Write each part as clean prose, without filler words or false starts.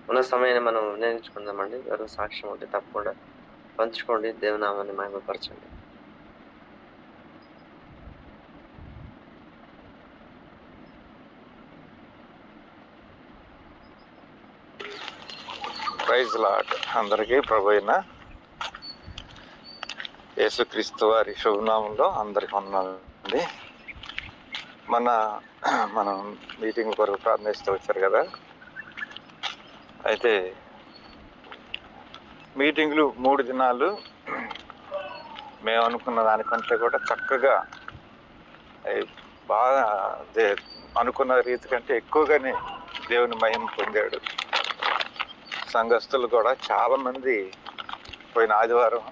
ఉన్న సమయాన్ని మనం వినియోగించుకుందామండి. ఎవరు సాక్ష్యం ఉంటే తప్పకుండా పంచుకోండి. దేవుని నామాన్ని మహిమపరచండి. Praise lord. అందరికీ ప్రభు అయిన యేసుక్రీస్తు వారి శుభనామంలో అందరికి ఉన్నానండి. మనం మీటింగ్ కొరకు ప్రార్థిస్తూ వచ్చారు కదా. అయితే మీటింగ్లు 3 దినాలు మేము అనుకున్న దానికంటే కూడా చక్కగా బాగా అనుకున్న రీతి కంటే ఎక్కువగానే దేవుని మహిమ పొందాడు. సంఘస్థులు కూడా చాలామంది పోయిన ఆదివారం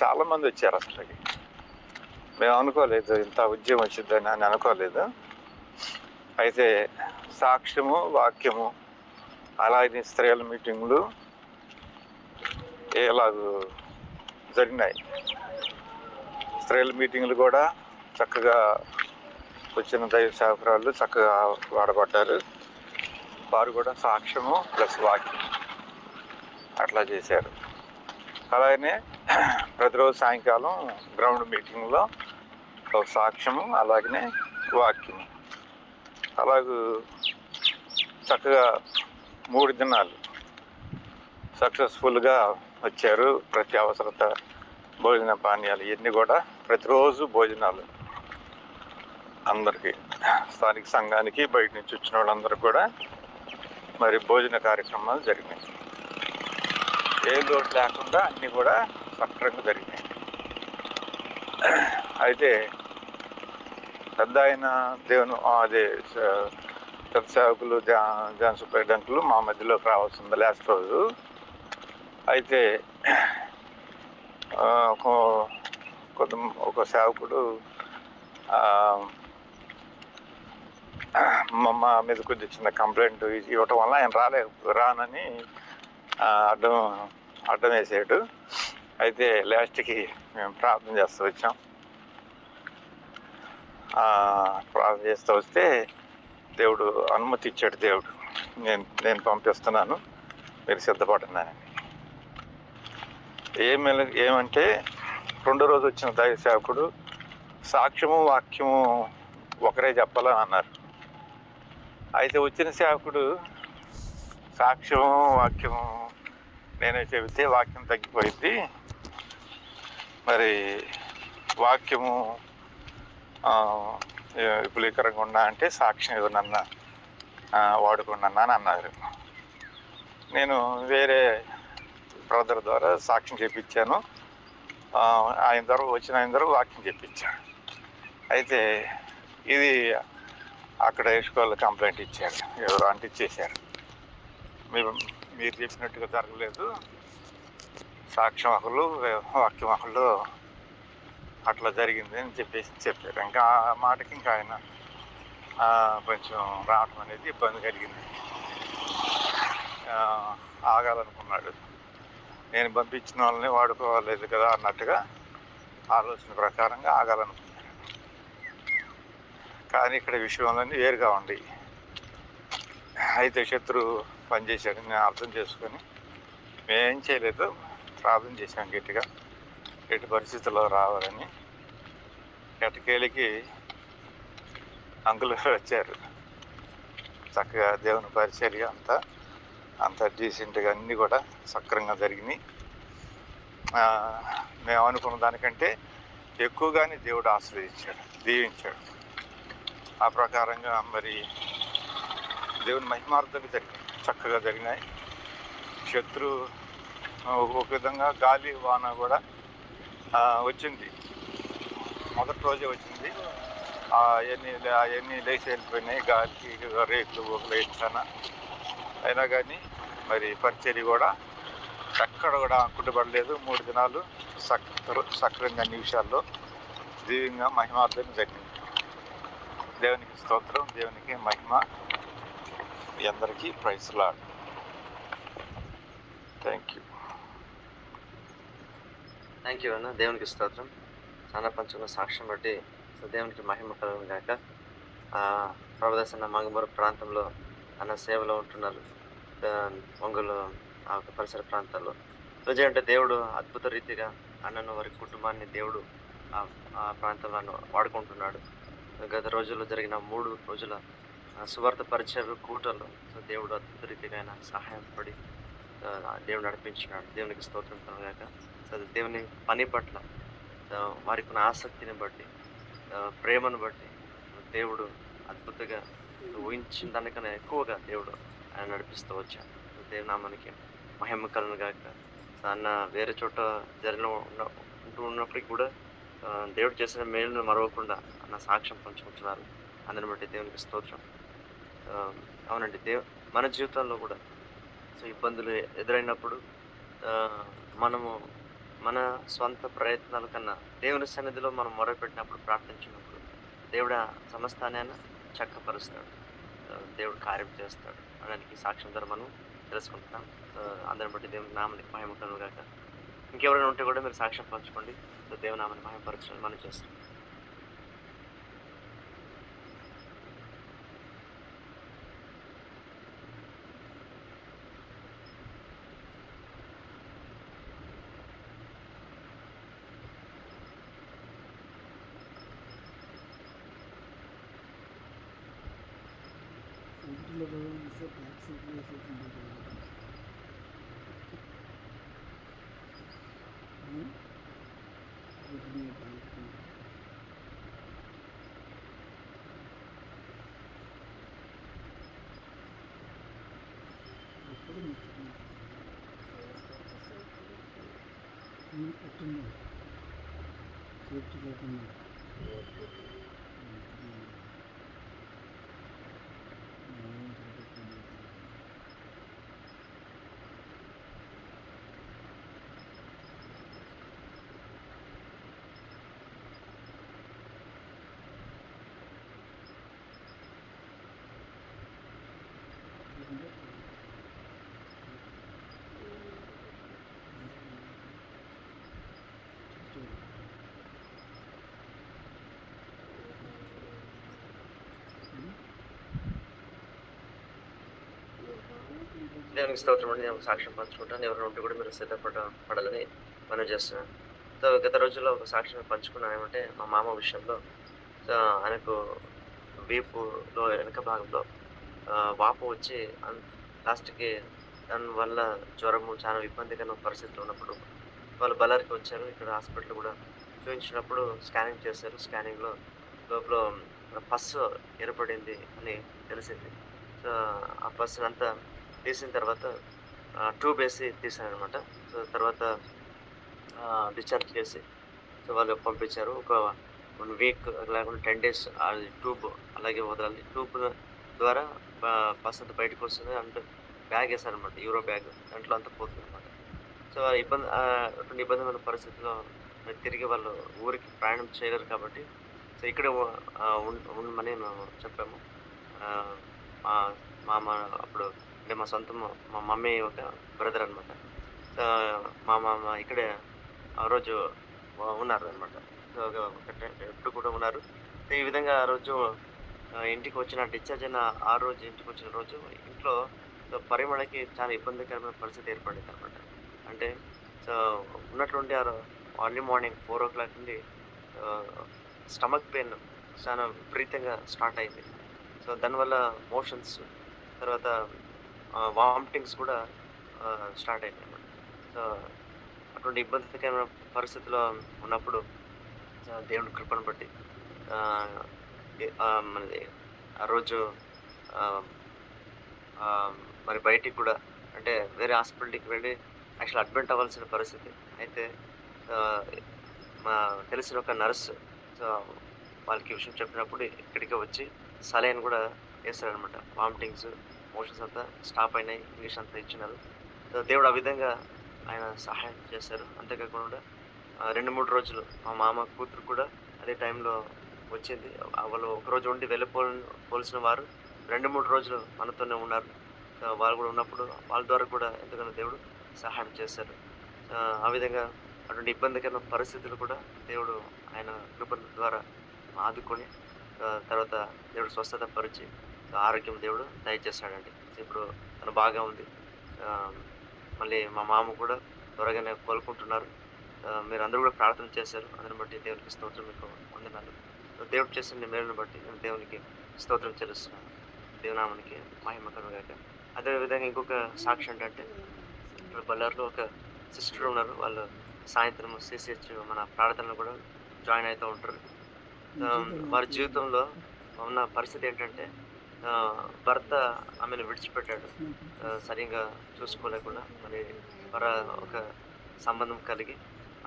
చాలామంది వచ్చారు. అసలుకి మేము అనుకోలేదు ఇంత ఉద్యమం వచ్చిందని అని అనుకోలేదు. అయితే సాక్ష్యము, వాక్యము, అలాగే స్త్రీల మీటింగ్లు ఎలాగూ జరిగినాయి. స్త్రీల మీటింగ్లు కూడా చక్కగా వచ్చిన దైవ సేవకురాళ్ళు చక్కగా వాడబడ్డారు. వారు కూడా సాక్ష్యము ప్లస్ వాక్యం అట్లా చేశారు. అలాగనే ప్రతిరోజు సాయంకాలం గ్రౌండ్ మీటింగ్లో ఒక సాక్ష్యము అలాగనే వాక్యము అలాగూ చక్కగా 3 దినాలు సక్సెస్ఫుల్గా వచ్చారు. ప్రతి అవసరత భోజన పానీయాలు ఇవన్నీ కూడా ప్రతిరోజు భోజనాలు అందరికీ, స్థానిక సంఘానికి బయట నుంచి వచ్చిన వాళ్ళందరూ కూడా మరి భోజన కార్యక్రమాలు జరిగినాయి. ఏ లోటు లేకుండా అన్నీ కూడా సక్రమంగా జరిగినాయి. అయితే పెద్ద ఆయన దేవుని పెద్ద సేవకులు జాన్ సుబ్బయ్య మా మధ్యలోకి రావాల్సింది లాస్ట్ రోజు. అయితే ఒక సేవకుడు మా మీద కొద్ది చిన్న కంప్లైంట్ ఇవ్వటం వల్ల ఆయన రానని అడ్డం వేసాడు. అయితే లాస్ట్కి మేము ప్రార్థన చేస్తూ వచ్చాం. ప్రార్థన చేస్తూ వస్తే దేవుడు అనుమతి ఇచ్చాడు. దేవుడు నేను పంపిస్తున్నాను, మీరు సిద్ధపడుతున్నానని. ఏమంటే 2వ రోజు వచ్చిన దైవ సేవకుడు సాక్ష్యము వాక్యము ఒకరే చెప్పాలని అన్నారు. అయితే వచ్చిన సేవకుడు సాక్ష్యము వాక్యము నేనే చెబితే వాక్యం తగ్గిపోయింది, మరి వాక్యము విపులీకరంగా ఉన్నా అంటే సాక్ష్యం ఎవరన్నా వాడుకున్నా అని అన్నారు. నేను వేరే బ్రదర్ ద్వారా సాక్ష్యం చెప్పించాను. ఆయన ద్వారా వాక్యం చెప్పించాను. అయితే ఇది అక్కడ వేసుకోవాలి కంప్లైంట్ ఇచ్చారు. ఎవరు అంటించేశారు, మీరు చెప్పినట్టుగా జరగలేదు, సాక్ష్యం ఒకళ్ళు వాక్యం ఒకళ్ళు అట్లా జరిగింది అని చెప్పారు. ఇంకా ఆ మాటకి ఇంకా ఆయన కొంచెం రావడం అనేది ఇబ్బంది కలిగింది. ఆగాలనుకున్నాడు. నేను పంపించిన వాళ్ళని వాడుకోలేదు కదా అన్నట్టుగా ఆలోచన ప్రకారంగా ఆగాలనుకున్నాడు. కానీ ఇక్కడ విషయంలోనే వేరుగా ఉంది. అయితే శత్రువు పనిచేశాడు. నేను అర్థం చేసుకొని మేమేం చేయలేదు, ప్రార్థన చేశాం గట్టిగా ఎట్టి పరిస్థితుల్లో రావాలని. ఎటకేలికి అంకులు వచ్చారు. చక్కగా దేవుని పరిచర్య అంత డీసెంట్గా అన్నీ కూడా సక్రంగా జరిగినాయి. మేము అనుకున్న దానికంటే ఎక్కువగానే దేవుడు ఆశీర్వదించాడు, దీవించాడు. ఆ ప్రకారంగా మరి దేవుని మహిమార్థాలు చక్కగా జరిగినాయి. శత్రు ఒక విధంగా గాలి వాన కూడా వచ్చింది. మొదటి రోజే వచ్చింది. అవన్నీ లేచి వెళ్ళిపోయినాయి. గాలికి రేట్లు లేచానా అయినా కానీ మరి పరిచర్య కూడా ఎక్కడ కూడా కుట్టుబడలేదు. 3 దినాలు సక్రంగా అన్ని విషయాల్లో దివ్యంగా మహిమార్థం జరిగింది. దేవునికి స్తోత్రం, దేవునికి మహిమ. మీ అందరికీ ప్రైజ్ లార్డ్. థ్యాంక్ యూ అన్న. దేవునికి స్తోత్రం. చాలా పంచుకున్న సాక్ష్యం బట్టి దేవునికి మహిమ కలుగును గాక. ప్రభుదాసన్న మంగమూరు ప్రాంతంలో అన్న సేవలో ఉంటున్నారు. ఒంగోలు ఆ యొక్క పరిసర ప్రాంతాల్లో. రోజంటే దేవుడు అద్భుత రీతిగా అన్నను, వారి కుటుంబాన్ని దేవుడు ఆ ప్రాంతంలో వాడుకుంటున్నాడు. గత రోజుల్లో జరిగిన 3 రోజుల సువార్త పరిచర్య కూటల్లో దేవుడు అద్భుత రీతిగా ఆయన సహాయం పడి దేవుడు నడిపించినాడు. దేవునికి స్తోత్రం కలుగుగాక. దేవుని పని పట్ల వారికున్న ఆసక్తిని బట్టి, ప్రేమను బట్టి దేవుడు అద్భుతంగా ఊహించిన దానికన్నా ఎక్కువగా దేవుడు ఆయన నడిపిస్తూ వచ్చాడు. దేవుని నామానికి మహిమ కలుగుగాక. అన్న వేరే చోట ఉంటూ ఉన్నప్పటికీ కూడా దేవుడు చేసిన మేలును మరవకుండా అన్న సాక్ష్యం పంచుకుంటున్నారు. అందరిని బట్టి దేవునికి స్తోత్రం. అవునండి. మన జీవితంలో కూడా ఇబ్బందులు ఎదురైనప్పుడు మనము మన స్వంత ప్రయత్నాల కన్నా దేవుని సన్నిధిలో మనం మొరపెట్టినప్పుడు, ప్రార్థించినప్పుడు దేవుడు ఆ సమస్తాన్ని ఆయన చక్కపరుస్తాడు. దేవుడు కార్యం చేస్తాడు అనడానికి సాక్ష్యం ద్వారా మనం తెలుసుకుంటున్నాం. అందరిని బట్టి దేవుని నామానికి మహిమ కలుగుగాక. ఇంకెవరైనా ఉంటే కూడా మీరు సాక్ష్యం పంచుకోండి. దేవుని నామాన్ని మహిమపరచాలని మనం చేస్తాం. దేవునికి స్తోత్రం అండి. నేను సాక్ష్యం పంచుకుంటాను. ఎవరైనా ఉంటే కూడా మీరు పడాలని మనం చేస్తున్నాను. సో గత రోజుల్లో ఒక సాక్ష్యం పంచుకున్నాను. ఏమంటే మా మామ విషయంలో ఆయనకు వీపులో వెనక భాగంలో వాపు వచ్చి లాస్ట్‌కి దానివల్ల జ్వరము చాలా ఇబ్బందికరమైన పరిస్థితిలో ఉన్నప్పుడు వాళ్ళు బళ్ళారికి వచ్చారు. ఇక్కడ హాస్పిటల్ కూడా చూయించినప్పుడు స్కానింగ్ చేశారు. స్కానింగ్‌లో లోపల పస్ ఏర్పడింది అని తెలిసింది. సో ఆ పస్‌నంతా తీసిన తర్వాత ట్యూబ్ వేసి తీశారనమాట. సో తర్వాత డిశ్చార్జ్ చేసి వాళ్ళు పంపించారు. ఒక 1 వీక్ లేకుండా 10 డేస్ అది ట్యూబ్ అలాగే వదలాలి. ట్యూబ్ ద్వారా పస్ అంతా బయటకు వస్తుంది. అంటే బ్యాగ్ వేశారనమాట, యూరో బ్యాగ్. దాంట్లో అంతా పోతుందనమాట. సో అటువంటి ఇబ్బందిమైన పరిస్థితిలో తిరిగి వాళ్ళు ఊరికి ప్రయాణం చేయలేరు కాబట్టి సో ఇక్కడే ఉండమని మేము చెప్పాము. మా మామ అప్పుడు అంటే మా సొంత మా మమ్మీ ఒక బ్రదర్ అనమాట. మా మామ ఇక్కడే ఆ రోజు ఉన్నారనమాట. సో ఎప్పుడు కూడా ఉన్నారు. సో ఈ విధంగా ఆ రోజు ఇంటికి వచ్చిన డిశ్చార్జ్ అయిన ఆ రోజు ఇంటికి వచ్చిన రోజు ఇంట్లో సో పరిమళకి చాలా ఇబ్బందికరమైన పరిస్థితి ఏర్పడిందనమాట. అంటే సో ఉన్నట్లుండి అర్లీ మార్నింగ్ 4 o'clock నుండి స్టమక్ పెయిన్ చాలా విపరీతంగా స్టార్ట్ అయింది. సో దానివల్ల మోషన్స్, తర్వాత వామిటింగ్స్ కూడా స్టార్ట్ అయినాయన్నమాట. సో అటువంటి ఇబ్బందికరమైన పరిస్థితిలో ఉన్నప్పుడు దేవుని కృపను బట్టి మనది ఆ రోజు మరి బయటికి కూడా అంటే వేరే హాస్పిటల్‌కి వెళ్ళి యాక్చువల్ అడ్మిట్ అవ్వాల్సిన పరిస్థితి. అయితే మా తెలిసిన ఒక నర్స్ సో వాళ్ళకి ఈ విషయం చెప్పినప్పుడు ఇక్కడికే వచ్చి సలైన్ కూడా వేశారనమాట. వామిటింగ్స్, మోషన్స్ అంతా స్టాప్ అయినాయి. ఇంగ్లీష్ అంతా ఇచ్చినారు. సో దేవుడు ఆ విధంగా ఆయన సహాయం చేశారు. అంతేకాకుండా 2-3 రోజులు మా మామ కూతురు కూడా అదే టైంలో వచ్చింది. వాళ్ళు ఒకరోజు ఉండి పోల్సిన వారు 2-3 రోజులు మనతోనే ఉన్నారు. వాళ్ళు కూడా ఉన్నప్పుడు వాళ్ళ ద్వారా కూడా ఎంతగానో దేవుడు సహాయం చేశారు. ఆ విధంగా అటువంటి ఇబ్బందికరమైన పరిస్థితులు కూడా దేవుడు ఆయన కృప ద్వారా ఆదుకొని తర్వాత దేవుడు స్వస్థత పరిచి ఆరోగ్యం దేవుడు దయచేశాడండి. ఇప్పుడు తను బాగా ఉంది. ఆహ్, మళ్ళీ మా మామ కూడా త్వరగానే కోలుకుంటున్నారు. మీరందరూ కూడా ప్రార్థన చేశారు. అందుని బట్టి దేవునికి స్తోత్రం, మీకు వందనాలు. దేవుడు చేసిన మేలుని బట్టి నేను దేవునికి స్తోత్రం చెల్లిస్తున్నాను. దేవునామానికి మహిమ కలుగుగాక. అదే విధంగా ఇంకొక సాక్షి ఏంటంటే, ఇక్కడ బళ్ళారిలో ఒక సిస్టర్ ఉన్నారు. వాళ్ళు సాయంత్రం CCH మన ప్రార్థనలో కూడా జాయిన్ అయితూ ఉంటారు. వారి జీవితంలో ఉన్న పరిస్థితి ఏంటంటే, భర్త ఆమెను విడిచిపెట్టాడు. సరిగ్గా చూసుకోలేకుండా మరి పర ఒక సంబంధం కలిగి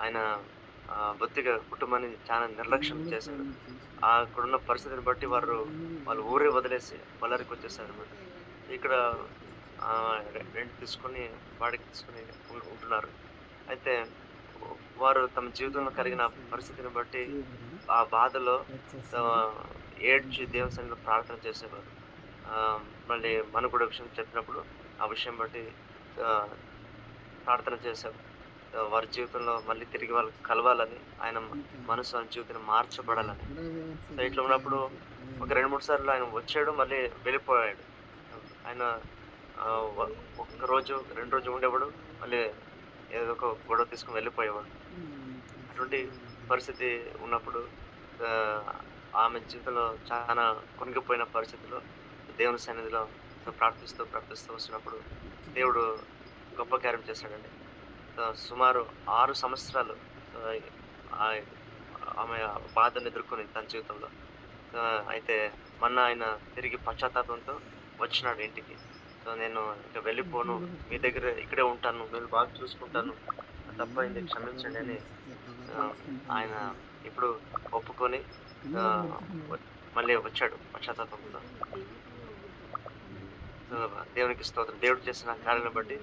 ఆయన బొత్తిగా కుటుంబాన్ని చాలా నిర్లక్ష్యం చేశాడు. అక్కడున్న పరిస్థితిని బట్టి వాళ్ళు ఊరే వదిలేసి బళ్ళారికొచ్చేసారనమాట. ఇక్కడ రెంట్ తీసుకొని, బాడిగకి తీసుకొని ఉంటున్నారు. అయితే వారు తమ జీవితంలో కలిగిన పరిస్థితిని బట్టి ఆ బాధలో ఏడ్చి దేవుని సన్నిధిలో ప్రార్థన చేసేవారు. మళ్ళీ మనకు కూడా విషయం చెప్పినప్పుడు ఆ విషయం బట్టి ఆహ్, ప్రార్థన చేశారు. వారి జీవితంలో మళ్ళీ తిరిగి వాళ్ళు కలవాలని, ఆయన మనసు, ఆయన జీవితాన్ని మార్చబడాలని. సో, ఇట్లా ఉన్నప్పుడు ఒక 2, 3 సార్లు ఆయన వచ్చాడు, మళ్ళీ వెళ్ళిపోయాడు. ఆయన వ ఒక్క రోజు, 2 రోజులు ఉండేవాడు. మళ్ళీ ఏదో ఒక గొడవ తీసుకొని వెళ్ళిపోయేవాడు. అటువంటి పరిస్థితి ఉన్నప్పుడు ఆహ్, ఆమె జీవితంలో చానా కుంగిపోయిన పరిస్థితిలో దేవుని సన్నిధిలో ప్రార్థిస్తూ వస్తున్నప్పుడు దేవుడు గొప్ప కార్యం చేశాడండి. సుమారు 6 సంవత్సరాలు ఆహ్, ఆహ్, ఆమె బాధను ఎదుర్కొని తన జీవితంలో. అయితే మొన్న ఆయన తిరిగి పశ్చాత్తాపంతో వచ్చినాడు ఇంటికి. సో, నేను ఇంక వెళ్ళిపోను, మీ దగ్గర ఇక్కడే ఉంటాను, మిమ్మల్ని బాగా చూసుకుంటాను, తప్పయింది క్షమించండి అని ఆయన ఇప్పుడు ఒప్పుకొని ఆహ్, మళ్ళీ వచ్చాడు పశ్చాత్తాపంతో. సో, దేవునికి స్తోత్రం. దేవుడు చేసిన కార్యాలను బట్టి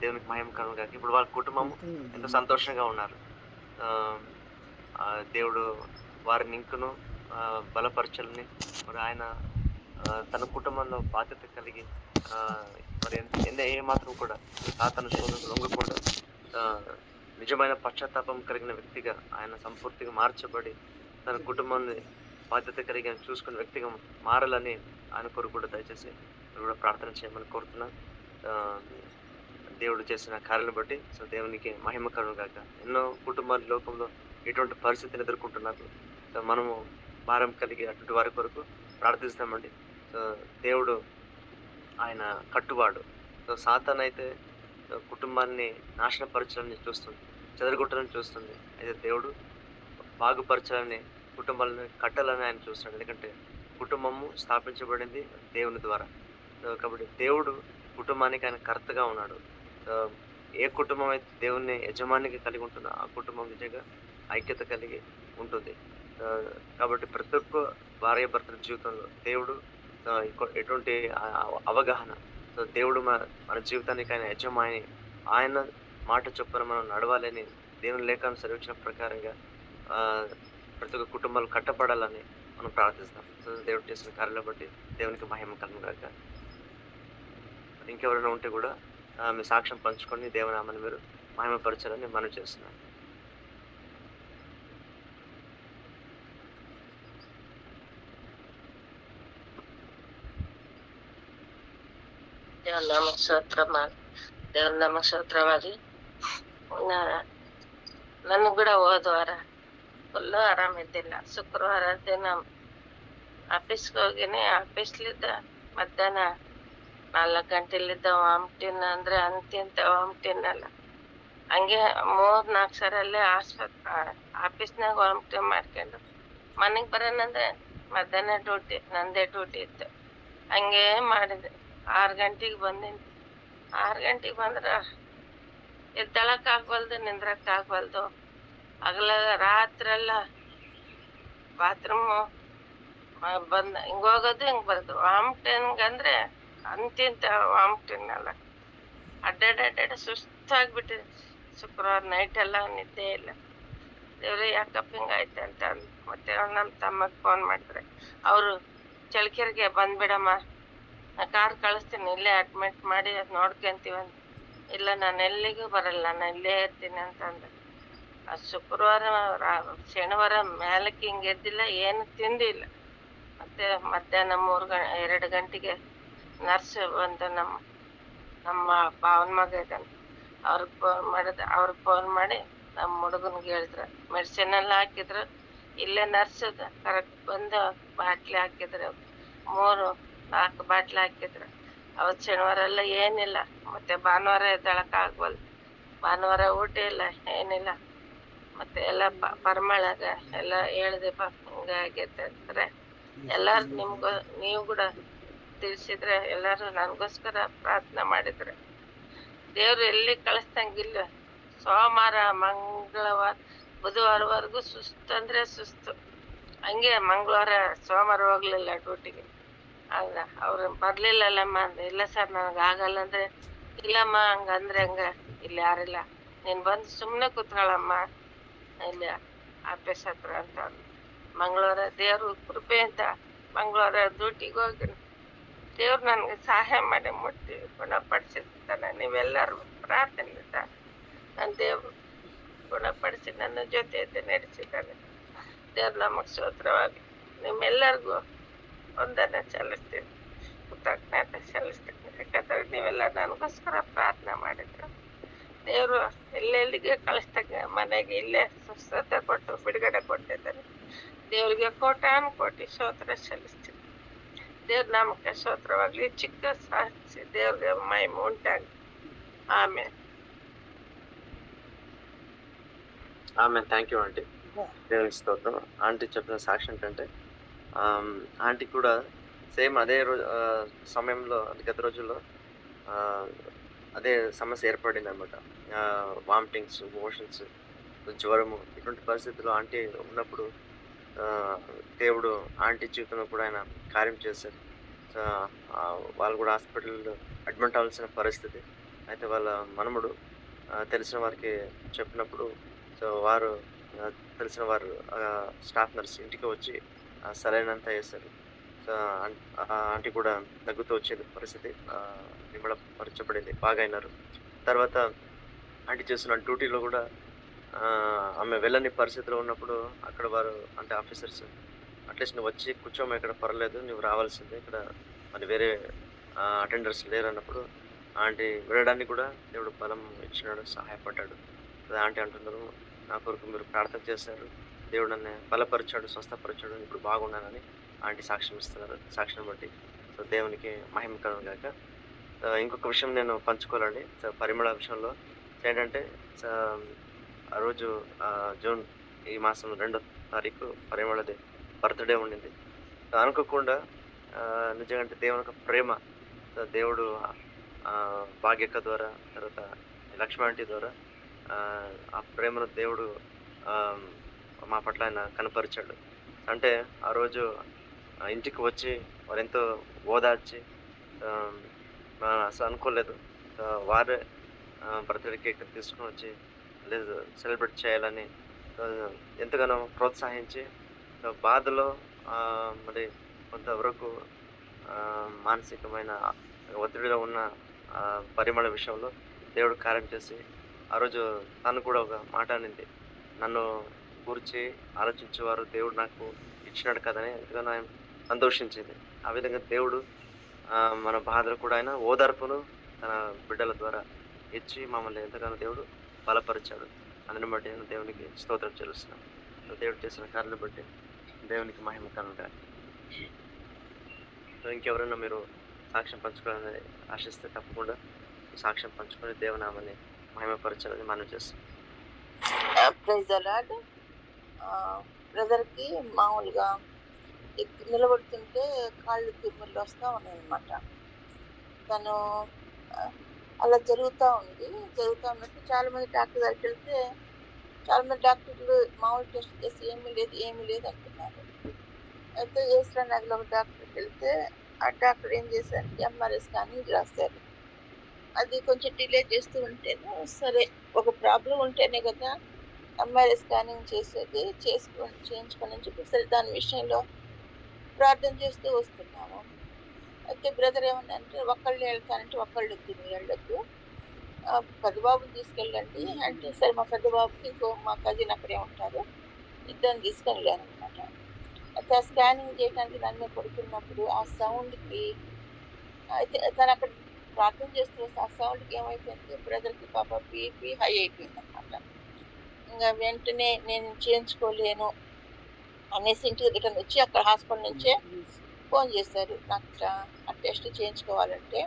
దేవునికి మహిమ కలుగుగాక. ఇప్పుడు వాళ్ళ కుటుంబం ఎంతో సంతోషంగా ఉన్నారు. ఆహ్, దేవుడు వారిని ఇంకను బలపరచాలని, మరి ఆయన తన కుటుంబంలో బాధ్యత కలిగి మరి ఏమాత్రం కూడా సాతాను శోధనకు లొంగకుండా నిజమైన పశ్చాత్తాపం కలిగిన వ్యక్తిగా ఆయన సంపూర్తిగా మార్చబడి తన కుటుంబాన్ని బాధ్యత కలిగి చూసుకునే వ్యక్తిగా మారాలని ఆయన కొరకు కూడా దయచేసి మీరు కూడా ప్రార్థన చేయమని కోరుతున్నాను. దేవుడు చేసిన కార్యాలను బట్టి దేవునికి మహిమ కలుగుగాక. ఎన్నో కుటుంబాలు లోకంలో ఎటువంటి పరిస్థితిని ఎదుర్కొంటున్నారు. మనము భారం కలిగి అటువంటి వారి కొరకు ప్రార్థిస్తామండి. దేవుడు ఆయన కట్టువాడు. సాతాను అయితే కుటుంబాన్ని నాశనపరచాలని చూస్తుంది, చెదరగొట్టాలని చూస్తుంది. అయితే దేవుడు బాగుపరచాలని, కుటుంబాలను కట్టాలని ఆయన చూస్తున్నాడు. ఎందుకంటే కుటుంబము స్థాపించబడింది దేవుని ద్వారా. కాబట్టి దేవుడు కుటుంబానికి ఆయన కర్తగా ఉన్నాడు. ఏ కుటుంబం అయితే దేవుని యజమానికి కలిగి ఉంటుందో ఆ కుటుంబం నిజంగా ఐక్యత కలిగి ఉంటుంది. కాబట్టి ప్రతి ఒక్క భార్యాభర్తల జీవితంలో దేవుడు ఎటువంటి అవగాహన, దేవుడు మన జీవితానికి ఆయన యజమాని, ఆయన మాట చొప్పున మనం నడవాలని దేవుని లేఖను సెలవించిన ప్రకారంగా ప్రతి ఒక్క కుటుంబాలు కట్టబడాలని మనం ప్రార్థిస్తాం. దేవుడు చేసిన కార్యాలను బట్టి దేవునికి మహిమ కలుగుగాక. ఇంకెవరైనా ఉంటే కూడా మీ సాక్ష్యం పంచుకొని దేవునామాన్ని మీరు మహిమపరచాలని మనవి చేస్తున్నాను. దేవుని ನಾಮ ಸ್ತೋತ್ರವಾಗಲಿ. ನನಗೆ ಕೂಡ ಹೋದ ವಾರ ಫುಲ್ಲು ಆರಾಮಿದ್ದಿಲ್ಲ. ಶುಕ್ರವಾರ ದಿನ ಆಫೀಸ್ಗೆ ಹೋಗಿನಿ. ಆಫೀಸ್ಲಿದ್ದ ಮಧ್ಯಾಹ್ನ 4 ಗಂಟೆಲಿದ್ದ ವಾಮಿಟಿನ್ ಅಂದ್ರೆ ಅಂತಿಂತ ವಾಮಿಟಿನ್ ಅಲ್ಲ, ಹಂಗೆ 3-4 ಸರಲ್ಲೇ ಆಫೀಸ್ನಾಗ ವಾಮಿಟಿನ್ ಮಾಡ್ಕೊಂಡು ಮನೆಗೆ ಬರೋಣಂದ್ರೆ ಮಧ್ಯಾಹ್ನ ಡ್ಯೂಟಿ, ನಂದೇ ಡ್ಯೂಟಿ ಇತ್ತು. ಹಂಗೆ ಮಾಡಿದೆ. 6 ಗಂಟೆಗೆ ಬಂದೀನಿ. 6 ಗಂಟೆಗೆ ಬಂದ್ರೆ ಎದ್ದಳಕ್ಕಾಗ್ವಲ್ದು, ನಿಂದ್ರಕ್ಕಾಗ್ವಲ್ದು. ರಾತ್ರೆಲ್ಲ ಬಾತ್ರೂಮು ಬಂದ ಹಿಂಗೆ ಹೋಗೋದು ಹಿಂಗೆ ಬರೋದು. ವಾಮಿಟಿನ್ಗಂದ್ರೆ ಅಂತಿಂತ ವಾಮಿಟಿನಲ್ಲ, ಅಡ್ಡಾಡ ಸುಸ್ತಾಗ್ಬಿಟ್ಟಿದೆ. ಶುಕ್ರವಾರ ನೈಟ್ ಎಲ್ಲ ನಿದ್ದೆ ಇಲ್ಲ. ದೇವ್ರೆ ಯಾಕಪ್ಪ ಹಿಂಗಾಯ್ತು ಅಂತ ಅಂದು ಮತ್ತೆ ನಮ್ಮ ತಮ್ಮಗೆ ಫೋನ್ ಮಾಡಿದ್ರೆ ಅವರು ಚಳ್ಳಕೆರೆಗೆ ಬಂದ್ಬಿಡಮ್ಮ, ಕಾರ್ ಕಳಿಸ್ತೀನಿ, ಇಲ್ಲೇ ಅಡ್ಮಿಟ್ ಮಾಡಿ ಅದು ನೋಡ್ಕೊಂತೀವಂತ. ಇಲ್ಲ, ನಾನು ಎಲ್ಲಿಗೂ ಬರಲ್ಲ, ನಾನು ಇಲ್ಲೇ ಇರ್ತೀನಿ ಅಂತಂದು. ಆ ಶುಕ್ರವಾರ ಶನಿವಾರ ಮೇಲಕ್ಕೆ ಹಿಂಗೆ ಎದ್ದಿಲ್ಲ, ಏನು ತಿಂದಿಲ್ಲ. ಮತ್ತೆ ಮಧ್ಯಾಹ್ನ 2 ಗಂಟೆಗೆ ನರ್ಸ್ ಬಂದು ನಮ್ಮ ಭಾವನ ಮಗ ಇದ್ದಾನೆ, ಅವ್ರಿಗೆ ಫೋನ್ ಮಾಡಿ ನಮ್ಮ ಹುಡುಗನ್ಗೆ ಹೇಳಿದ್ರು. ಮೆಡಿಸಿನ್ ಎಲ್ಲ ಹಾಕಿದ್ರು. ಇಲ್ಲೇ ನರ್ಸ್ ಕರೆಕ್ಟ್ ಬಂದು ಬಾಟ್ಲಿ ಹಾಕಿದ್ರು. 3-4 ಬಾಟ್ಲಿ ಹಾಕಿದ್ರು. ಅವತ್ತು ಶನಿವಾರ ಎಲ್ಲ ಏನಿಲ್ಲ. ಮತ್ತೆ ಭಾನುವಾರ ಎದ್ದೇಳಕ್ಕಾಗವಲ್ದು. ಭಾನುವಾರ ಊಟ ಇಲ್ಲ, ಏನಿಲ್ಲ. ಮತ್ತೆ ಎಲ್ಲ ಪರಿಮಳಗ ಎಲ್ಲ ಹೇಳಿದೆಪ್ಪ, ಹಿಂಗಾಗೈತೆ ಅಂದ್ರೆ ಎಲ್ಲಾರು ನೀವು ಕೂಡ ತಿಳಿಸಿದ್ರೆ, ಎಲ್ಲಾರು ನನಗೋಸ್ಕರ ಪ್ರಾರ್ಥನೆ ಮಾಡಿದ್ರೆ ದೇವ್ರು ಎಲ್ಲಿ ಕಳಿಸ್ತಂಗಿಲ್ಲ. ಸೋಮವಾರ, ಮಂಗಳವಾರ, ಬುಧವಾರವರೆಗೂ ಸುಸ್ತು ಅಂದ್ರೆ ಸುಸ್ತು. ಹಂಗೆ ಮಂಗಳವಾರ, ಸೋಮವಾರ ಹೋಗ್ಲಿಲ್ಲ ಡ್ಯೂಟಿಗೆ. ಆಗ ಅವ್ರು ಬರ್ಲಿಲ್ಲಲ್ಲಮ್ಮ ಅಂದೆ. ಇಲ್ಲ ಸರ್ ನನಗೆ ಆಗಲ್ಲ ಅಂದ್ರೆ, ಇಲ್ಲಮ್ಮ ಹಂಗಂದ್ರೆ ಹಂಗ, ಇಲ್ಲಿ ಯಾರಿಲ್ಲ, ನೀನ್ ಬಂದು ಸುಮ್ಮನೆ ಕೂತ್ಕೊಳ್ಳಮ್ಮ ಇಲ್ಲಿ ಆಫೀಸ್ ಹತ್ರ ಅಂತ. ಮಂಗಳವಾರ ದೇವ್ರು ಕೃಪೆ ಅಂತ ಮಂಗಳವಾರ ಡ್ಯೂಟಿಗೆ ಹೋಗಿ ದೇವ್ರು ನನಗೆ ಸಹಾಯ ಮಾಡಿ ಮುಟ್ಟಿ ಗುಣಪಡಿಸಿರ್ತಾನೆ. ನೀವೆಲ್ಲರೂ ಪ್ರಾರ್ಥನೆಯಿಂದ ನನ್ನ ದೇವ್ರು ಗುಣಪಡಿಸಿ ನನ್ನ ಜೊತೆ ಇದ್ದು ನಡೆಸಿದ್ದಾನೆ. ದೇವ್ರು ನಮಗೆ ಸ್ತೋತ್ರವಾಗಿ ನಿಮ್ಮೆಲ್ಲರಿಗೂ ವಂದನೆ ಸಲ್ಲಿಸ್ತೀನಿ, ಕೃತಜ್ಞತೆ ಸಲ್ಲಿಸ್ತೀನಿ. ಯಾಕಂದ್ರೆ ನೀವೆಲ್ಲ ನನಗೋಸ್ಕರ ಪ್ರಾರ್ಥನೆ ಮಾಡಿದ್ರು. ದೇವರು ಎಲ್ಲೆಲ್ಲಿಗೆ ಕಳಿಸ್ದಾಗ ಮನೆಗೆ ಇಲ್ಲೇ ಸ್ವಸ್ಥತೆ ಕೊಟ್ಟು ಬಿಡುಗಡೆ ಕೊಟ್ಟಿದ್ದಾರೆ. ದೇವರಿಗೆ ಕೋಟಿ ಸ್ತೋತ್ರ ಸಲ್ಲಿಸ್ತೀನಿ. ದೇವ್ರ ನಾಮಕ್ಕೆ ಸ್ತೋತ್ರವಾಗ್ಲಿ. ಚಿಕ್ಕ ಸಾಕ್ಷಿ ದೇವ್ರಿಗೆ ಮಹಿಮೆ ಉಂಟಾಗಲಿ. ಆಮೇಲೆ థ్యాంక్ యూ ఆంటీ. దేవునికి స్తోత్రం. ఆంటీ చెప్పిన సాక్షి ఏంటంటే ఆంటీ కూడా సేమ్ అదే సమయంలో, గత రోజుల్లో అదే సమస్య ఏర్పడింది అనమాట. వామిటింగ్స్, మోషన్స్, జ్వరము, ఇటువంటి పరిస్థితుల్లో ఆంటీ ఉన్నప్పుడు దేవుడు ఆంటీ జీవితంలో కూడా ఆయన కార్యం చేశారు. సో వాళ్ళు కూడా హాస్పిటల్లో అడ్మిట్ అవ్వాల్సిన పరిస్థితి. అయితే వాళ్ళ మనముడు తెలిసిన వారికి చెప్పినప్పుడు, సో వారు తెలిసిన వారు స్టాఫ్ నర్స్ ఇంటికి వచ్చి సరైనంత వేశారు. సో ఆంటీ కూడా తగ్గుతూ వచ్చేది పరిస్థితి, నిమ్మడపరచబడింది, బాగా అయినారు. తర్వాత ఆంటీ చేస్తున్న డ్యూటీలో కూడా ఆమె వెళ్ళని పరిస్థితిలో ఉన్నప్పుడు అక్కడ వారు అంటే ఆఫీసర్స్ అట్లీస్ట్ నువ్వు వచ్చి కూర్చోమ, ఇక్కడ పర్లేదు, నువ్వు రావాల్సిందే, ఇక్కడ మరి వేరే అటెండర్స్ లేరు అన్నప్పుడు ఆంటీ వెళ్ళడానికి కూడా దేవుడు బలం ఇచ్చినాడు, సహాయపడ్డాడు. ఆంటీ అంటున్నారు, నా కొరకు మీరు ప్రార్థన చేశారు, దేవుడు నన్ను బలపరిచాడు, స్వస్థపరిచాడు, ఇప్పుడు బాగున్నానని ఆంటీ సాక్ష్యం ఇస్తున్నారు. సాక్ష్యం బట్టి సో దేవునికి మహిమ కలుగును గాక. ఇంకొక విషయం నేను పంచుకోవాలండి. సో పరిమళ విషయంలో ఏంటంటే, ఆ రోజు జూన్ ఈ మాసం 2వ తారీఖు పరిమళది బర్త్డే ఉండింది. అనుకోకుండా నిజంగా దేవుని యొక్క ప్రేమ, దేవుడు భాగ్యక్క ద్వారా, తర్వాత లక్ష్మి ఆంటీ ద్వారా ఆ ప్రేమను దేవుడు మా పట్ల ఆయన కనపరిచాడు. అంటే ఆ రోజు ఇంటికి వచ్చి వారు ఎంతో ఓదార్చి, అసలు అనుకోలేదు వారే బర్త్డే కేక్ తీసుకుని వచ్చి లేదు సెలబ్రేట్ చేయాలని ఎంతగానో ప్రోత్సహించి, బాధలో మరి కొంతవరకు మానసికమైన ఒత్తిడిలో ఉన్న పరిమళ విషయంలో దేవుడు కార్యం చేసి, ఆ రోజు తను కూడా ఒక మాట అనింది, నన్ను గురించి ఆలోచించేవారు దేవుడు నాకు ఇచ్చినాడు కదని ఎంతగానో ఆయన సంతోషించింది. ఆ విధంగా దేవుడు మన బాధలు కూడా ఆయన ఓదార్పును తన బిడ్డల ద్వారా ఇచ్చి మమ్మల్ని ఎంతగానో దేవుడు బలపరిచాడు. అందుని బట్టి నేను దేవునికి స్తోత్రం చెల్లిస్తున్నాను. దేవుడు చేసిన కార్యాలను బట్టి దేవునికి మహిమ కలుగుగా. ఇంకెవరైనా మీరు సాక్ష్యం పంచుకోవాలని ఆశిస్తే తప్పకుండా సాక్ష్యం పంచుకొని దేవునామని మహిమపరచాలని మనం చేస్తాం. ప్రైజ్ అలాడ్. బ్రదర్కి మామూలుగా నిలబడుతుంటే కాళ్ళు తిమ్మిళ్ళు వస్తూ ఉన్నాయన్నమాట. తను అలా జరుగుతూ ఉన్నట్టు చాలామంది డాక్టర్ దగ్గరికి వెళ్తే చాలామంది డాక్టర్లు మామూలు టెస్ట్ చేసి ఏమీ లేదు అంటున్నారు. అయితే ఏస్రా నగర్లో ఒక డాక్టర్కి వెళ్తే ఆ డాక్టర్ ఏం చేశారంటే ఎంఆర్ఐ స్కానింగ్ రాస్తారు. అది కొంచెం డిలే చేస్తూ ఉంటేనే, సరే ఒక ప్రాబ్లం ఉంటేనే కదా ఎంఆర్ఐ స్కానింగ్ చేసేది, చేయించుకొని అని చెప్పి సరే దాని విషయంలో ప్రార్థన చేస్తూ వస్తున్నాము. అయితే బ్రదర్ ఏమన్నారంటే, ఒక్కళ్ళు వెళ్తానంటే ఒక్కళ్ళు వద్దు, మీరు వెళ్ళొద్దు, పెద్దబాబుని తీసుకెళ్ళండి అంటే, సరే మా పెద్దబాబుకి ఇంకో మా కజిన్ అక్కడే ఉంటారు, ఇద్దరిని తీసుకెళ్ళాను అనమాట. స్కానింగ్ చేయడానికి దాని మీద పడుకున్నప్పుడు ఆ సౌండ్‌కి అయితే తను అక్కడ ప్రార్థన చేస్తూ వస్తే ఆ సౌండ్‌కి ఏమైపోయింది బ్రదర్‌కి పాపం బీపీ హై అయిపోయిందనమాట. ఇంగ వెంటనే నేను చేయించుకోలేను అనేసి ఇంటికి రిటర్న్ వచ్చి అక్కడ హాస్పిటల్ నుంచే ఫోన్ చేశారు. నాకు ఇట్లా ఆ టెస్ట్ చేయించుకోవాలంటే,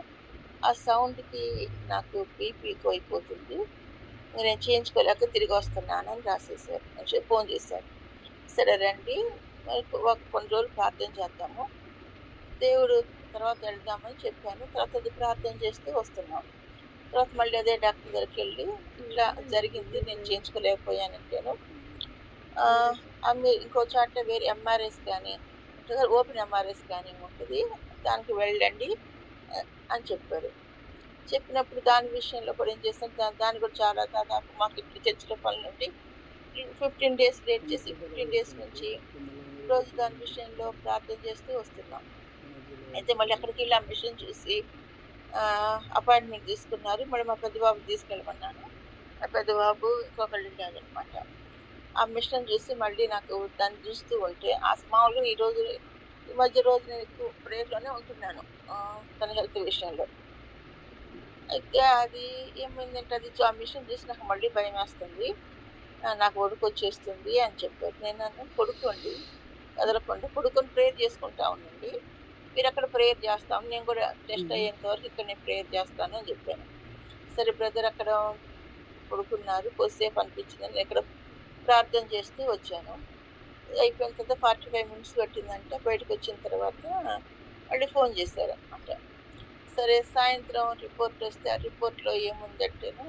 ఆ సౌండ్‌కి నాకు బీపీ ఎక్కువైపోతుంది. ఇంక నేను చేయించుకోలేక తిరిగొస్తున్నానని రాసేశారు. ఫోన్ చేశారు. సరే రండి మరి కొన్ని రోజులు ప్రార్థన చేద్దాము. దేవుడు తర్వాత వెళ్దామని చెప్పాను. తర్వాత అది ప్రార్థన చేస్తూ వస్తున్నాం. తర్వాత మళ్ళీ అదే డాక్టర్ దగ్గరికెళ్ళి ఇట్లా జరిగింది. నేను చేయించుకోలేకపోయానంటేను ఇంకో చోట వేరే ఎంఆర్ఐ స్కానింగ్ ఉంటది. ఓపెన్ ఎంఆర్ఐ స్కానింగ్ ఉంటది. దానికి వెళ్ళండి అని చెప్పారు. చెప్పినప్పుడు దాని విషయంలో కూడా ఏం చేసాం దాన్ని కూడా చాలా దాదాపు మాకు ఇప్పుడు చర్చిలో పనుల నుండి 15 డేస్ లేట్ చేసి 15 డేస్ నుంచి రోజు దాని విషయంలో ప్రార్థన చేస్తూ వస్తున్నాం. అయితే మళ్ళీ అక్కడికి వెళ్ళి ఆ మిషన్ చూసి అపాయింట్మెంట్ తీసుకున్నారు. మళ్ళీ మా పెద్ద బాబుని తీసుకెళ్ళమన్నాను. మా పెద్ద బాబు ఇంకొకళ్ళు వెళ్ళారనమాట. ఆ మిషన్ చూసి మళ్ళీ నాకు దాన్ని చూస్తూ ఉంటే మామూలుగా ఈ మధ్య రోజు నేను ఎక్కువ ప్రేయర్‌లోనే ఉంటున్నాను తన హెల్త్ విషయంలో. అయితే అది ఏమైందంటే ఆ మిషన్ చూసి నాకు మళ్ళీ భయమేస్తుంది. నాకు వణుకొచ్చేస్తుంది అని చెప్పారు. నేనన్నాను పడుకోండి, కదలకుండా పడుకొని ప్రేయర్ చేసుకుంటా ఉండండి. మీరక్కడ ప్రేయర్ చేస్తాం. నేను కూడా టెస్ట్ అయ్యేంత వరకు ఇక్కడ నేను ప్రేయర్ చేస్తాను అని చెప్పాను. సరే బ్రదర్ అక్కడ పడుకున్నారు. కొద్దిసేపు అనిపించిందని నేను ఇక్కడ ప్రార్థన చేస్తూ వచ్చాను. అయిపోయిన తర్వాత 45 మినిట్స్ పట్టిందంట. బయటకొచ్చిన తర్వాత మళ్ళీ ఫోన్ చేశారనమాట. సరే సాయంత్రం రిపోర్ట్ వస్తే ఆ రిపోర్ట్‌లో ఏముందంటేను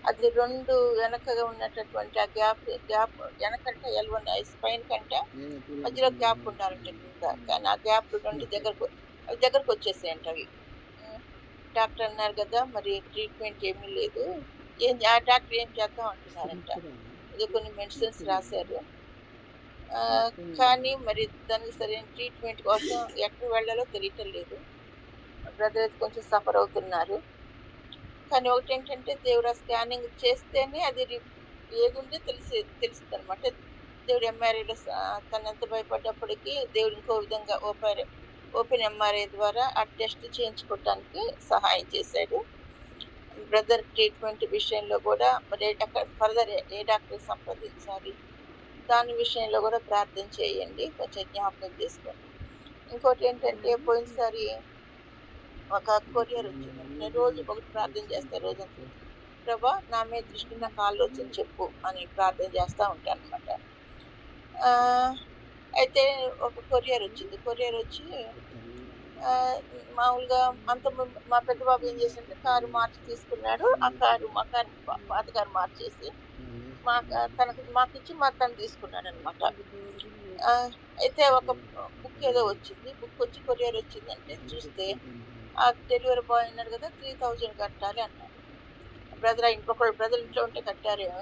అది 2 వెనకగా ఉన్నటటువంటి ఆ గ్యాప్ వెనకంటే L1 స్పైన్ కంటే మధ్యలో గ్యాప్ ఉండాలంట కింద. కానీ ఆ గ్యాప్‌లు 2 దగ్గరకొచ్చేసాయంట అవి. డాక్టర్ అన్నారు కదా! మరి ట్రీట్మెంట్ ఏమీ లేదు. ఆ డాక్టర్ ఏం చేద్దాం అంటున్నారంట. ఏదో కొన్ని మెడిసిన్స్ రాశారు. కానీ మరి దానికి సరైన ట్రీట్మెంట్ కోసం ఎక్కడికి వెళ్ళాలో తెలియటం లేదు. బ్రదర్ అయితే కొంచెం సఫర్ అవుతున్నారు. కానీ ఒకటేంటంటే దేవుడు ఆ స్కానింగ్ చేస్తేనే అది ఏదుందో తెలుస్తదనమాట. దేవుడు ఎంఆర్ఐలో తనెంత భయపడ్డప్పటికీ దేవుడు ఇంకో విధంగా ఓపెన్ ఎంఆర్ఐ ద్వారా ఆ టెస్ట్ చేయించుకోవటానికి సహాయం చేశాడు. బ్రదర్ ట్రీట్మెంట్ విషయంలో కూడా మరి ఫర్దర్ ఏ డాక్టర్‌ని సంప్రదించాలి, దాని విషయంలో కూడా ప్రార్థన చేయండి. కొంచెం జ్ఞాపకం చేసుకోండి. ఇంకోటేంటంటే పోయినసారి ఒక కొరియర్ వచ్చిందండి. నేను రోజు ఒకటి ప్రార్థన చేస్తా రోజంతా. ప్రభా నా మీద దృష్టి నాకు ఆలోచన చెప్పు అని ప్రార్థన చేస్తూ ఉంటానన్నమాట. అయితే ఒక కొరియర్ వచ్చింది. కొరియర్ వచ్చి మామూలుగా మా పెద్ద బాబు ఏం చేశాడంటే కారు మార్చి తీసుకున్నాడు. ఆ కారు మా కారు పాత కారు మార్చేసి మాకిచ్చి తను తీసుకున్నాడనమాట. అయితే ఒక బుక్ ఏదో వచ్చింది. బుక్ వచ్చి కొరియర్ వచ్చిందంటే చూస్తే ఆ డెలివరీ బాయ్ అన్నాడు కదా 3000 కట్టాలి అన్నాడు. బ్రదర్ ఇంకొకళ్ళు బ్రదర్ ఇంట్లో ఉంటే కట్టారేమో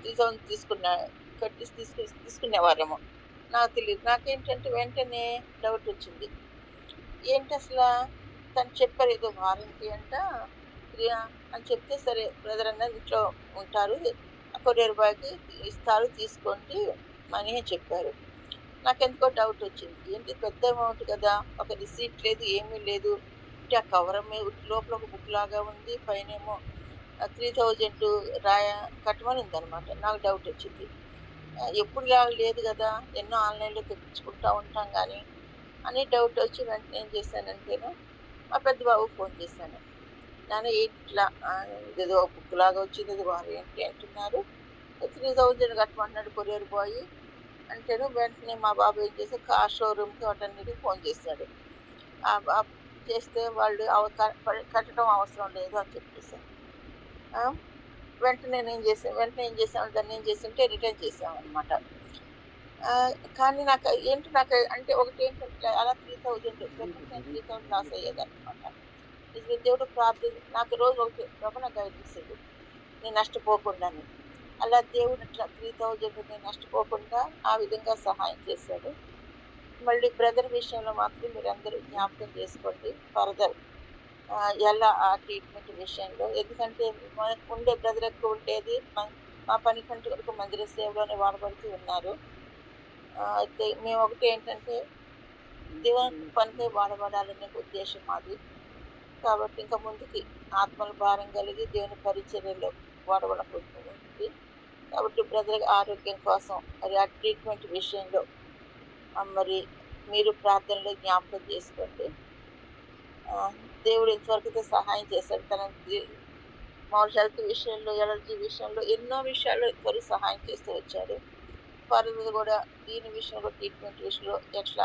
3000 తీసుకునేవారేమో నాకు తెలియదు. నాకేంటంటే వెంటనే డౌట్ వచ్చింది. ఏంటి అసలు తను చెప్పారు ఏదో వారంటీ అంట అని చెప్తే సరే బ్రదర్ అన్నది ఇంట్లో ఉంటారు, కొరియర్ బాయ్కి ఇస్తారు తీసుకోండి మనీ అని చెప్పారు. నాకెందుకో డౌట్ వచ్చింది. ఏంటి పెద్ద అమౌంట్ కదా, ఒక రిసీట్ లేదు ఏమీ లేదు. ఆ కవర్ లోపల ఒక బుక్ లాగా ఉంది, పైనేమో 3000 కట్టమని ఉందన్నమాట. నాకు డౌట్ వచ్చింది. ఎప్పుడులా లేదు కదా, ఎన్నో ఆన్లైన్లో తెప్పించుకుంటూ ఉంటాం కానీ అని డౌట్ వచ్చి వెంటనే ఏం చేశానంటేను మా పెద్ద బాబుకి ఫోన్ చేశాను. నాన్న ఏంటి ఇట్లా ఇదేదో బుక్ లాగా వచ్చింది, ఇది వారు ఏంటి అంటున్నారు, 3000 కట్టమన్నాడు కొరియర్ బాయ్ అంటేను వెంటనే మా బాబు ఏం చేశారు కార్ షోరూమ్కి వాటన్నిటికి ఫోన్ చేశాడు. చేస్తే వాళ్ళు కట్టడం అవసరం లేదు అని చెప్పేసారు. వెంటనే ఏం చేసాము దాన్ని ఏం చేస్తుంటే రిటర్న్ చేసామన్నమాట. కానీ నాకు అంటే ఒకటి ఏంటంటే అలా 3000 లాస్ అయ్యేదన్నమాట. దేవుడు నాకు రోజు ఒకటి ప్రభు నాకు గైడెన్స్ ఇవ్వు నేను నష్టపోకుండాను. అలా దేవుడు అట్లా 3000 నేను నష్టపోకుండా ఆ విధంగా సహాయం చేశాడు. మళ్ళీ బ్రదర్ విషయంలో మాత్రం మీరందరూ జ్ఞాపకం చేసుకోండి ఫర్దర్ ఎలా ఆ ట్రీట్మెంట్ విషయంలో. ఎందుకంటే మనకు ఉండే బ్రదర్ ఎక్కువ ఉండేది మా పని కంటే వరకు మందిర సేవలోనే వాడబడుతూ ఉన్నారు. అయితే మేము ఒకటి ఏంటంటే దేవుని పనికై వాడబడాలనే ఉద్దేశం మాది. కాబట్టి ఇంకా ముందుకి ఆత్మల భారం కలిగి దేవుని పరిచర్యలో వాడబడకుంటుంది. కాబట్టి బ్రదర్ ఆరోగ్యం కోసం మరి ఆ ట్రీట్మెంట్ విషయంలో మరి మీరు ప్రార్థనలో జ్ఞాపకం చేసుకోండి. దేవుడు ఇంతవరకైతే సహాయం చేశాడు. తన మామూలు హెల్త్ విషయంలో, ఎలర్జీ విషయంలో, ఎన్నో విషయాల్లో ఇంతవరకు సహాయం చేస్తూ వచ్చాడు. ఫర్దర్ కూడా దీని విషయంలో ట్రీట్మెంట్ విషయంలో ఎట్లా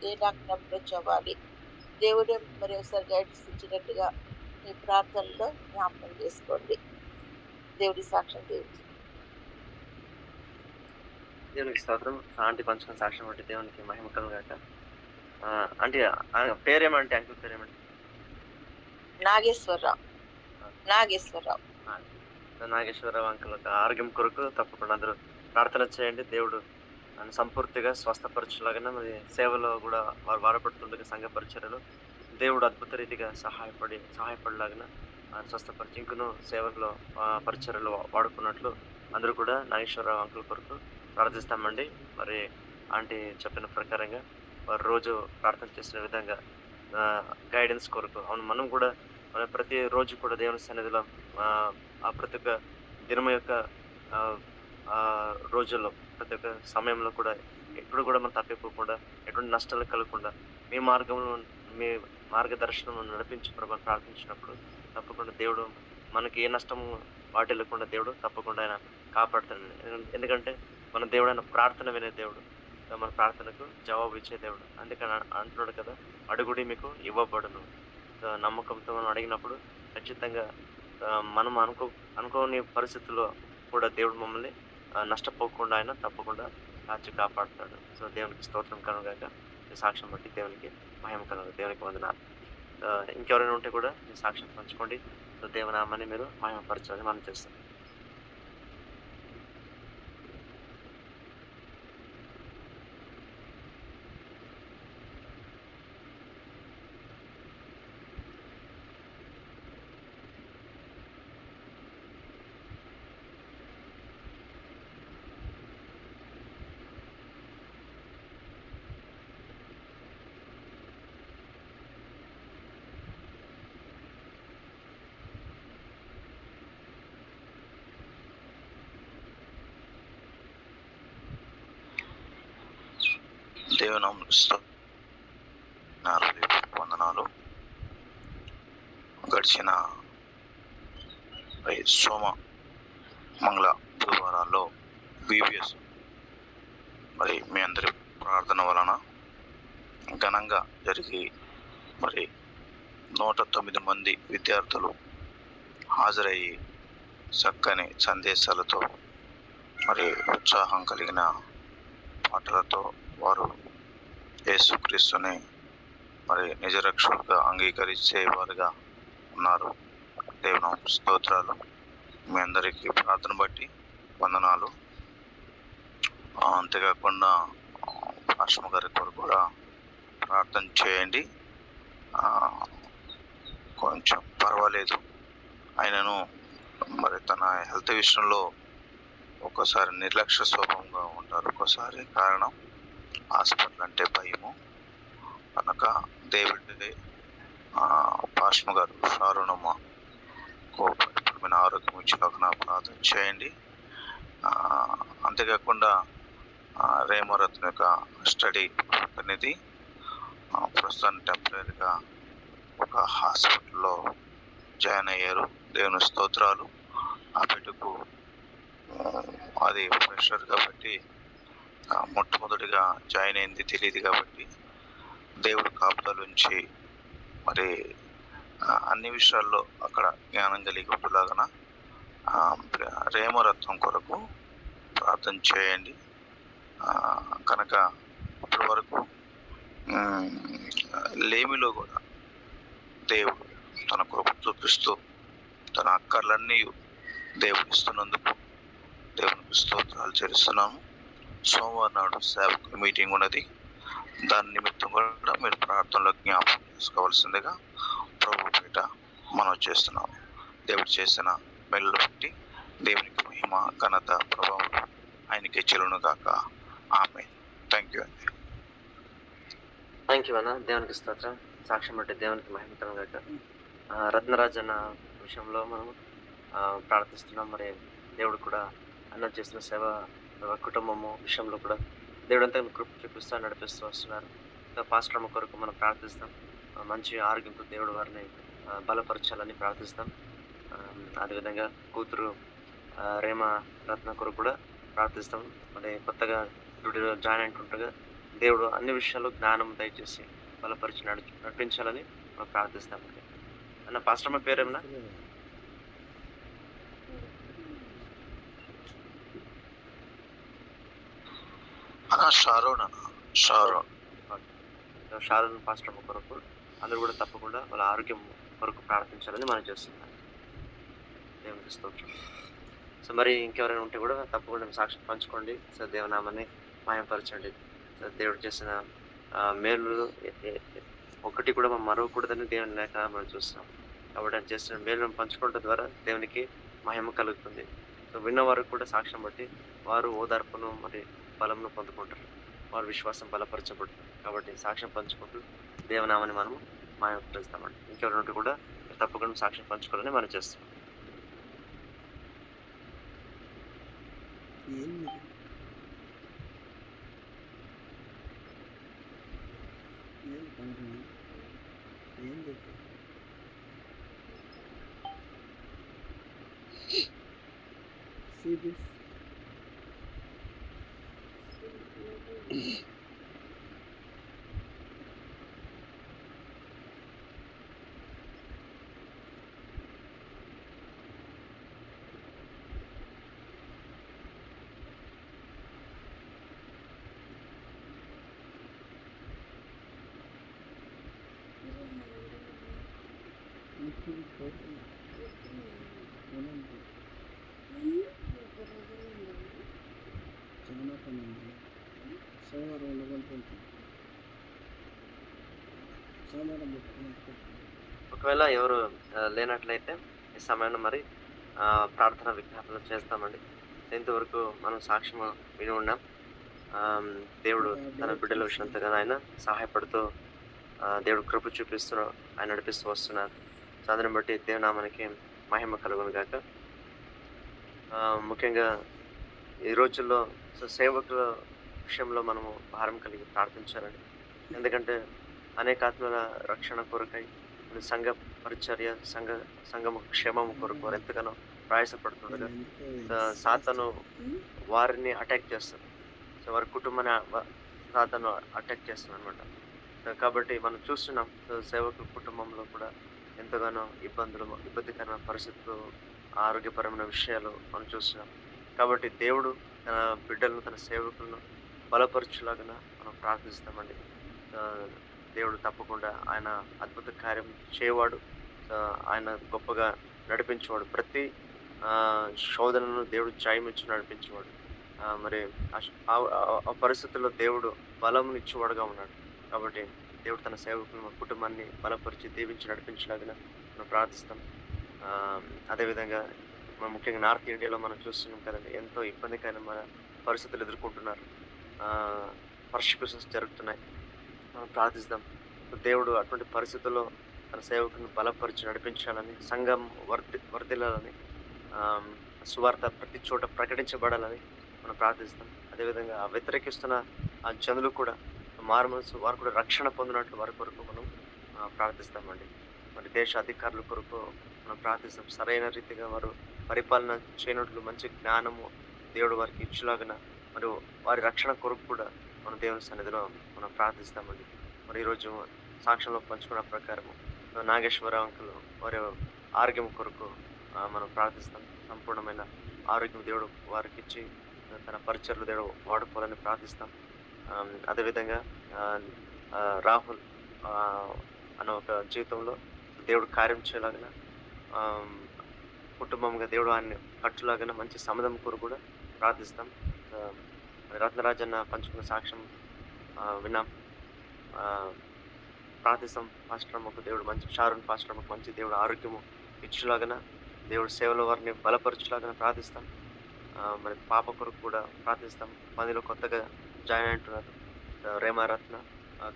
ఏ డాక్టర్ అప్రోచ్ అవ్వాలి, దేవుడే మరి ఒకసారి గైడెన్స్ ఇచ్చినట్టుగా మీ ప్రార్థనలో జ్ఞాపకం చేసుకోండి. దేవుడి సాక్ష్యం దేవుడి. దేవునికి స్తోత్రం. ఆంటీ పంచుకున్న సాక్ష్యం బట్టి దేవునికి మహిమ కలుగాక. ఆంటీ పేరేమంటే అంకుల్ పేరేమంటే? నాగేశ్వరరావు. నాగేశ్వరరావు అంకుల్ ఆరోగ్యం కొరకు తప్పకుండా అందరూ ప్రార్థన చేయండి. దేవుడు ఆయన సంపూర్తిగా స్వస్థపరచులాగా మరి సేవలో కూడా వారు వాడపడుతుండగా సంఘ పరిచర్యలు దేవుడు అద్భుత రీతిగా సహాయపడలాగా ఆయన స్వస్థపరిచి ఇంకను సేవల్లో పరిచర్యలు వాడుకున్నట్లు అందరూ కూడా నాగేశ్వరరావు అంకుల్ కొరకు ప్రార్థిస్తామండి. మరి ఆంటీ చెప్పిన ప్రకారంగా వారు రోజు ప్రార్థన చేసిన విధంగా గైడెన్స్ కొరకు అవును మనం కూడా మన ప్రతి రోజు కూడా దేవుని సన్నిధిలో ప్రతి ఒక్క దినం యొక్క రోజుల్లో ప్రతి ఒక్క సమయంలో కూడా ఎప్పుడు కూడా మనం తప్పిపోకుండా ఎటువంటి నష్టాలు కలగకుండా మీ మార్గదర్శనం నడిపించి ప్రభావం ప్రార్థించినప్పుడు తప్పకుండా దేవుడు మనకి ఏ నష్టం వాటిల్లకుండా దేవుడు తప్పకుండా ఆయన కాపాడుతాడు. ఎందుకంటే మన దేవుడు ఆయన ప్రార్థన వినే దేవుడు, మన ప్రార్థనకు జవాబు ఇచ్చే దేవుడు. అందుకని అంటున్నాడు కదా, అడుగుడి మీకు ఇవ్వబడును. నమ్మకంతో మనం అడిగినప్పుడు ఖచ్చితంగా మనం అనుకోని పరిస్థితుల్లో కూడా దేవుడు మమ్మల్ని నష్టపోకుండా ఆయన తప్పకుండా కాపాడుతాడు. సో దేవునికి స్తోత్రం కలుగాక. ఈ సాక్ష్యం బట్టి దేవునికి మహిమ కలుగు. దేవునికి వందనాలు. ఇంకెవరైనా ఉంటే కూడా మీ సాక్ష్యం పంచుకోండి. సో దేవునామాన్ని మీరు మహిమపరచాలని మనం చేస్తాం. వందనాలు. గడిచిన సోమ మంగళ బుధవారాల్లో బీబీఎస్ మరి మీ అందరి ప్రార్థన వలన ఘనంగా జరిగి మరి 109 మంది విద్యార్థులు హాజరయ్యి చక్కని సందేశాలతో మరి ఉత్సాహం కలిగిన పాటలతో వారు యేసుక్రీస్తుని మరి నిజరక్షకుడిగా అంగీకరించేవారుగా ఉన్నారు. దేవుని స్తోత్రాలు. మీ అందరికీ ప్రార్థన బట్టి వందనాలు. అంతేకాకుండా పాస్టర్ గారి కొరకు కూడా ప్రార్థన చేయండి. కొంచెం పర్వాలేదు, ఆయనను మరి తన హెల్త్ విషయంలో ఒక్కోసారి నిర్లక్ష్య స్వభావంగా ఉంటారు. ఒక్కోసారి కారణం హాస్పిటల్ అంటే భయము. కనుక దేవుడి పాస్టర్ గారు షారునమ్మ కోపడిన ఆరోగ్యం ఇచ్చేలాగా ప్రార్థన చేయండి. అంతేకాకుండా రేమరత్న యొక్క స్టడీ అనేది ప్రస్తుతం టెంపరీగా ఒక హాస్పిటల్లో జాయిన్ అయ్యారు. దేవుని స్తోత్రాలు. ఆ బిడ్డకు అది ప్రెషర్ కాబట్టి మొట్టమొదటిగా జాయిన్ అయింది తెలియదు కాబట్టి దేవుడు కాపుదల ఉంచి మరి అన్ని విషయాల్లో అక్కడ జ్ఞానం కలిగి ఉంటులాగన రేమరత్నం కొరకు ప్రార్థన చేయండి. కనుక ఇప్పటి వరకు లేమిలో కూడా దేవుడు తన కృప చూపిస్తూ తన అక్కర్లన్నీ దేవుడు ఇస్తున్నందుకు దేవునికి స్తోత్రాలు చేస్తున్నాము. సోమవారం నాడు సేవకుల మీటింగ్ ఉన్నది. దాని నిమిత్తం కూడా మీరు ప్రార్థనలో జ్ఞాపకం చేసుకోవాల్సిందిగా ప్రభు పేట మనం చేస్తున్నాము. దేవుడు చేసిన మేలును బట్టి దేవునికి మహిమ ఘనత ప్రభావం ఆయనకి చెల్లును గాక. ఆమేన్. థ్యాంక్ యూ అండి. థ్యాంక్ యూ అన్న. దేవునికి స్తోత్రం. సాక్ష్యం బట్టి దేవునికి మహిమకరం గాక. రత్నరాజ్ అన్న విషయంలో మనం ప్రార్థిస్తున్నాం. మరి దేవుడు కూడా అన్న చేసిన సేవ కుటుంబము విషయంలో కూడా దేవుడు అంతా కృప చూపిస్తూ నడిపిస్తూ వస్తున్నారు. పాస్టర్ అమ్మ కొరకు మనం ప్రార్థిస్తాం. మంచి ఆరోగ్యంతో దేవుడు వారిని బలపరచాలని ప్రార్థిస్తాం. అదేవిధంగా కూతురు రేమ రత్న కొరకు కూడా ప్రార్థిస్తాం. మరి కొత్తగా డ్యూటీలో జాయిన్ అయినట్టుగా దేవుడు అన్ని విషయాల్లో జ్ఞానం దయచేసి బలపరిచి నడిపించాలని మనం ప్రార్థిస్తాం. అన్న పాస్టర్ అమ్మ పేరేమన్నా? షారోన్ పాస్టర్ అమ్మ కొరకు అందరూ కూడా తప్పకుండా వాళ్ళ ఆరోగ్యం కొరకు ప్రార్థించాలని మనం చేస్తున్నాం. దేవునికి స్తోత్రం. సో మరి ఇంకెవరైనా ఉంటే కూడా తప్పకుండా సాక్షి పంచుకోండి. సో దేవనామాన్ని మాయపరచండి. సో దేవుడు చేసిన మేలు ఒకటి కూడా మనం మరవకూడదని దేవుని లేక మనం చూస్తున్నాం. కాబట్టి ఆయన చేసిన మేలును పంచుకోవడం ద్వారా దేవునికి మహిమ కలుగుతుంది. సో విన్నవారు కూడా సాక్ష్యం బట్టి వారు ఓదార్పును మరి బలంను పొందుకుంటారు. వారి విశ్వాసం బలపరచబడుతుంది. కాబట్టి సాక్ష్యం పంచుకుంటూ దేవనామాన్ని మనము మాయపరుస్తామండి. ఇంకెవరి కూడా తప్పకుండా సాక్ష్యం పంచుకోవాలని మనం చేస్తున్నాం. See this? ఒకవేళ ఎవరు లేనట్లయితే ఈ సమయంలో మరి ప్రార్థన విజ్ఞాపన చేస్తామండి. ఇంతవరకు మనం సాక్ష్యం విని ఉన్నాం. దేవుడు తన బిడ్డల విషయంతో ఆయన సహాయపడుతూ దేవుడు కృప చూపిస్తూ ఆయన నడిపిస్తూ వస్తున్నారు. సో అందుని బట్టి దేవునామానికి మహిమ కలుగును గాక. ముఖ్యంగా ఈ రోజుల్లో సో సేవకుల విషయంలో మనము భారం కలిగి ప్రార్థించాలండి. ఎందుకంటే అనేక ఆత్మల రక్షణ కొరకై సంఘ పరిచర్య సంఘము క్షేమము కొరకు వారు ఎంతగానో ప్రయాసపడుతుండగా సాతాను వారిని అటాక్ చేస్తారు. సో వారి కుటుంబాన్ని సాతాను అటాక్ చేస్తుంది అనమాట. కాబట్టి మనం చూస్తున్నాం సేవకుల కుటుంబంలో కూడా ఎంతగానో ఇబ్బందికరమైన పరిస్థితులు, ఆరోగ్యపరమైన విషయాలు మనం చూస్తున్నాం. కాబట్టి దేవుడు తన బిడ్డలను తన సేవకులను బలపరచులాగా మనం ప్రార్థిస్తామండి. దేవుడు తప్పకుండా ఆయన అద్భుత కార్యం చేయవాడు. ఆయన గొప్పగా నడిపించేవాడు. ప్రతి శోధనను దేవుడు జయమిచ్చి నడిపించేవాడు. మరి ఆ పరిస్థితుల్లో దేవుడు బలం ఇచ్చేవాడుగా ఉన్నాడు. కాబట్టి దేవుడు తన సేవకులను కుటుంబాన్ని బలపరిచి దీవించి నడిపించలాగా మనం ప్రార్థిస్తాం. అదేవిధంగా మనం ముఖ్యంగా నార్త్ ఇండియాలో మనం చూస్తున్నాం కదండి, ఎంతో ఇబ్బందికరమైన పరిస్థితులు ఎదుర్కొంటున్నారు. పర్సిక్యూషన్స్ జరుగుతున్నాయి. మనం ప్రార్థిస్తాం. దేవుడు అటువంటి పరిస్థితుల్లో తన సేవకులను బలపరిచి నడిపించాలని, సంఘం వర్ధిల్లాలని, సువార్త ప్రతి చోట ప్రకటించబడాలని మనం ప్రార్థిస్తాం. అదేవిధంగా వ్యతిరేకిస్తున్న ఆ జనులు కూడా మారుమనసు వారు కూడా రక్షణ పొందినట్లు వారి కొరకు మనం ప్రార్థిస్తామండి. మరి దేశ అధికారుల కొరకు మనం ప్రార్థిస్తాం. సరైన రీతిగా వారు పరిపాలన చేయనట్లు మంచి జ్ఞానము దేవుడు వారికి ఇచ్చేలాగా మరియు వారి రక్షణ కొరకు కూడా మన దేవుని సన్నిధిలో మనం ప్రార్థిస్తామండి. మరి ఈరోజు సాక్ష్యంలో పంచుకున్న ప్రకారము నాగేశ్వర అంకుల్ వారి ఆరోగ్యం కొరకు మనం ప్రార్థిస్తాం. సంపూర్ణమైన ఆరోగ్యం దేవుడు వారికి ఇచ్చి తన పరిచర్లు దేవుడు వాడుకోవాలని ప్రార్థిస్తాం. అదేవిధంగా రాహుల్ అన్న ఒక జీవితంలో దేవుడు కార్యం చేయలాగిన, కుటుంబంగా దేవుడు ఆయన్ని కట్టులాగిన మంచి సమాధానం కొరకు కూడా ప్రార్థిస్తాం. రత్నరాజ్ అన్న పంచుకున్న సాక్ష్యం విన్నాం. ప్రార్థిస్తాం. పాస్టర్మకు దేవుడు మంచి షారోన్ పాస్టర్మకు మంచి దేవుడు ఆరోగ్యము ఇచ్చులాగన, దేవుడు సేవలో వారిని బలపరచులాగన ప్రార్థిస్తాం. మరి పాప కొరకు కూడా ప్రార్థిస్తాం. మందిలో కొత్తగా జాయిన్ అంటున్నారు. రేమారత్న.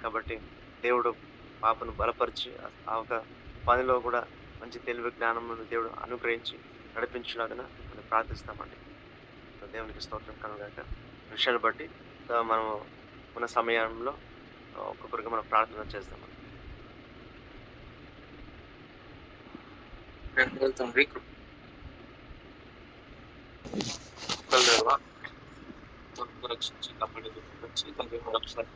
కాబట్టి దేవుడు పాపను బలపరిచి ఆ ఒక పనిలో కూడా మంచి తెలివి జ్ఞానమును దేవుడు అనుగ్రహించి నడిపించులాగాన మనం ప్రార్థిస్తామండి. దేవునికి స్తోత్రం కలుగాక. విషయాన్ని బట్టి మనం ఉన్న సమయంలో ఒక్కొక్కరికి మనం ప్రార్థన చేస్తామండి. తండ్రి రక్షించి కాపాడి తండ్రి మరొకసారి